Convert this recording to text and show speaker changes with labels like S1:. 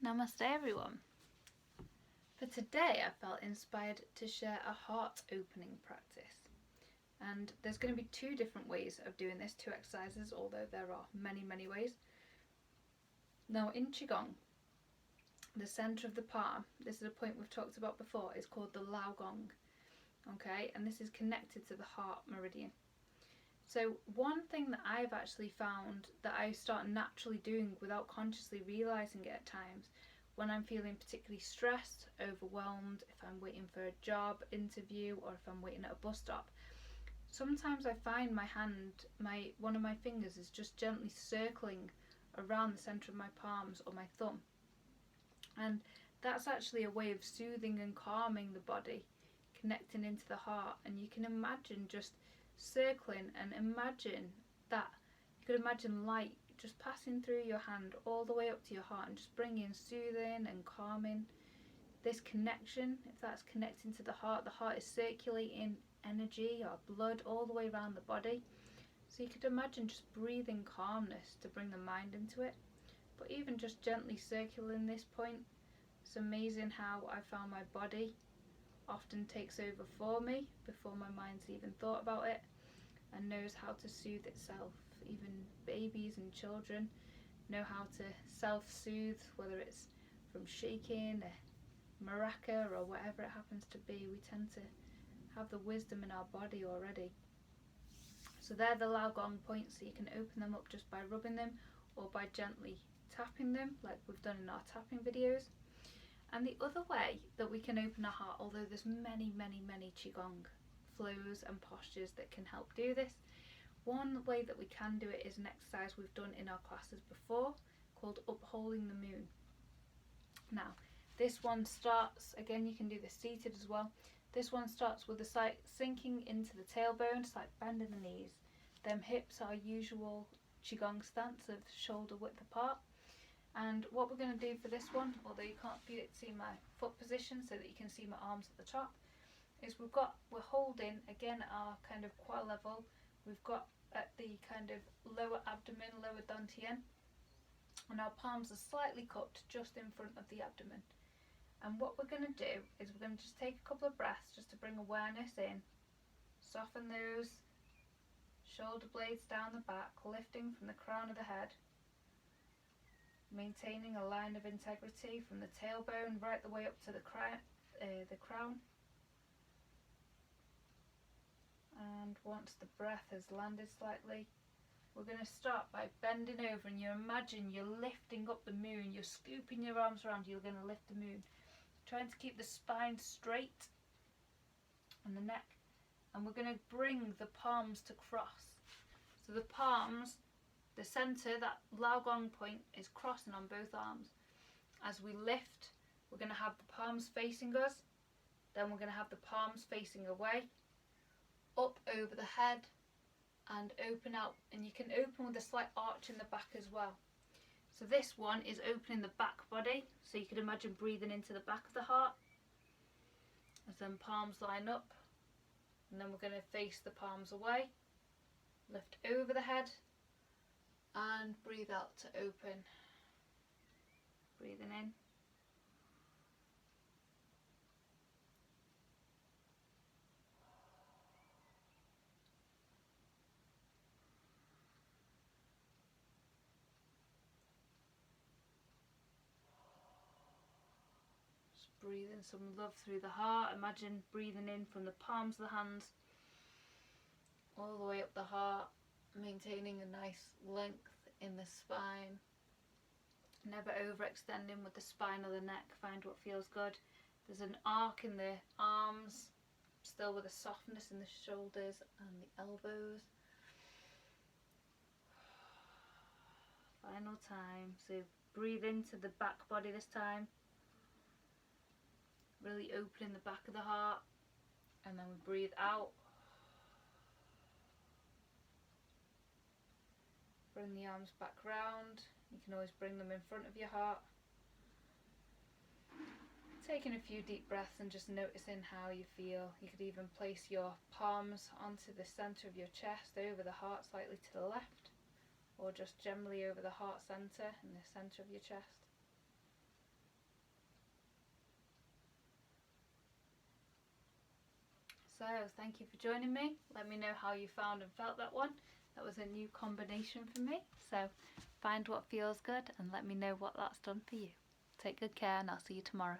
S1: Namaste everyone. For today I felt inspired to share a heart opening practice, and there's going to be two different ways of doing this, two exercises, although there are many ways. Now in Qigong, the centre of the palm, this is a point we've talked about before, is called the Lao Gong, okay, and this is connected to the heart meridian. So one thing that I've actually found that I start naturally doing without consciously realising it at times, when I'm feeling particularly stressed, overwhelmed, if I'm waiting for a job interview or if I'm waiting at a bus stop, sometimes I find my hand, one of my fingers is just gently circling around the centre of my palms or my thumb. And that's actually a way of soothing and calming the body, connecting into the heart. And you can imagine just circling and imagine that you could imagine light just passing through your hand all the way up to your heart and just bringing soothing and calming this connection. If that's connecting to the heart is circulating energy or blood all the way around the body, so you could imagine just breathing calmness to bring the mind into it. But even just gently circling this point, it's amazing how I found my body often takes over for me before my mind's even thought about it, and knows how to soothe itself. Even babies and children know how to self-soothe, whether it's from shaking a maraca or whatever it happens to be. We tend to have the wisdom in our body already. So they're the Lao Gong points, so you can open them up just by rubbing them or by gently tapping them like we've done in our tapping videos. And the other way that we can open our heart, although there's many Qigong flows and postures that can help do this, one way that we can do it is an exercise we've done in our classes before called Upholding the Moon. Now this one starts, again you can do this seated as well, this one starts with the site sinking into the tailbone, just like bending the knees. Them hips are usual Qigong stance of shoulder width apart. And what we're going to do for this one, although you can't see my foot position so that you can see my arms at the top, is we're holding again our kind of quad level. We've got at the kind of lower abdomen, lower dantian, and our palms are slightly cupped just in front of the abdomen. And what we're going to do is we're going to just take a couple of breaths just to bring awareness in, soften those shoulder blades down the back, lifting from the crown of the head, maintaining a line of integrity from the tailbone right the way up to the crown. And once the breath has landed slightly, we're going to start by bending over, and you imagine you're lifting up the moon, you're scooping your arms around, you're going to lift the moon, trying to keep the spine straight and the neck. And we're going to bring the palms to cross. So the palms, the centre, that Lao Gong point, is crossing on both arms. As we lift, we're going to have the palms facing us, then we're going to have the palms facing away, up over the head and open out. And you can open with a slight arch in the back as well. So this one is opening the back body, so you can imagine breathing into the back of the heart as then palms line up, and then we're going to face the palms away, lift over the head and breathe out to open. Breathing in. Just breathing some love through the heart. Imagine breathing in from the palms of the hands all the way up the heart, maintaining a nice length in the spine, never overextending with the spine or the neck. Find what feels good. There's an arc in the arms, still with a softness in the shoulders and the elbows. Final time. So breathe into the back body this time, really opening the back of the heart, and then we breathe out. Bring the arms back round. You can always bring them in front of your heart. Taking a few deep breaths and just noticing how you feel. You could even place your palms onto the centre of your chest, over the heart slightly to the left, or just generally over the heart centre in the centre of your chest. So thank you for joining me. Let me know how you found and felt that one. That was a new combination for me. So find what feels good and let me know what that's done for you. Take good care and I'll see you tomorrow.